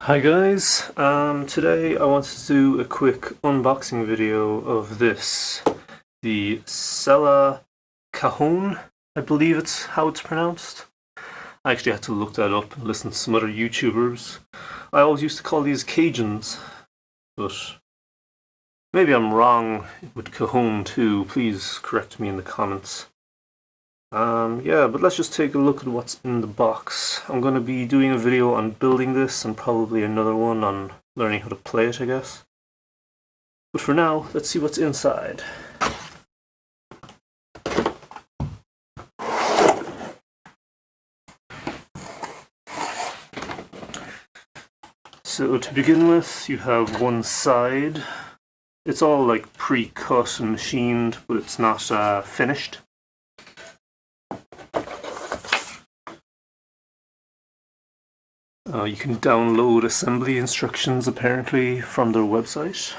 Hi guys, today I wanted to do a quick unboxing video of this, the Sela Cajon, I believe it's how it's pronounced. I actually had to look that up and listen to some other YouTubers. I always used to call these Cajuns, but maybe I'm wrong with Cajon too. Please correct me in the comments. Yeah, but let's just take a look at what's in the box. I'm going to be doing a video on building this and probably another one on learning how to play it, I guess. But for now, let's see what's inside. So to begin with, you have one side. It's all like pre-cut and machined, but it's not finished. You can download assembly instructions apparently from their website.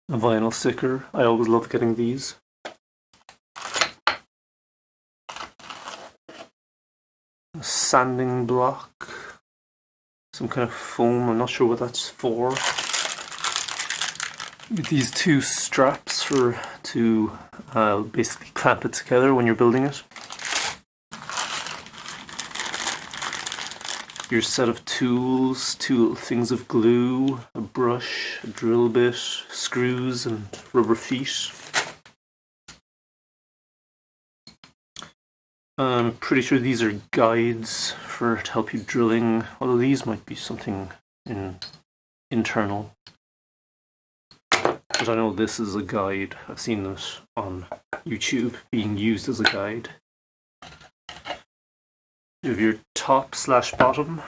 A vinyl sticker, I always love getting these. A sanding block, some kind of foam, I'm not sure what that's for. With these two straps to basically clamp it together when you're building it. Your set of tools, two things of glue, a brush, a drill bit, screws and rubber feet. I'm pretty sure these are guides to help you drilling, although these might be something internal. But I know this is a guide. I've seen this on YouTube being used as a guide. You have your top/bottom,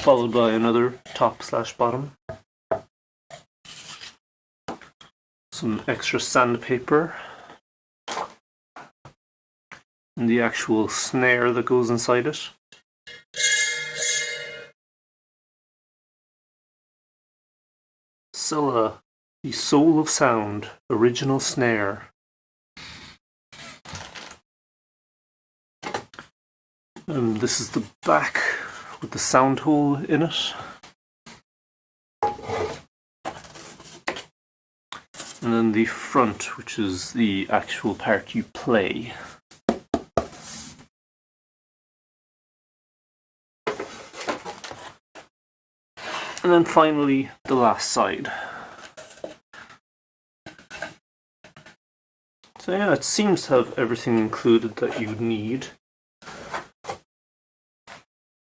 followed by another top/bottom. Some extra sandpaper. And the actual snare that goes inside it. Sela, the soul of sound, original snare. And this is the back with the sound hole in it. And then the front, which is the actual part you play. And then finally, the last side. So yeah, it seems to have everything included that you need.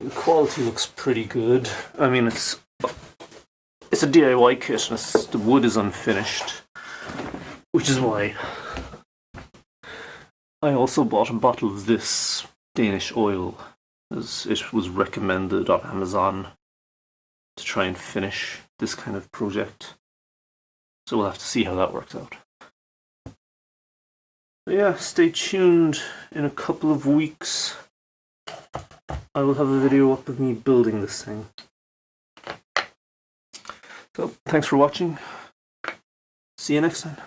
The quality looks pretty good. I mean, it's a DIY kit and the wood is unfinished, which is why I also bought a bottle of this Danish Oil, as it was recommended on Amazon to try and finish this kind of project. So we'll have to see how that works out. But yeah, stay tuned in a couple of weeks. I will have a video up of me building this thing. So, thanks for watching. See you next time.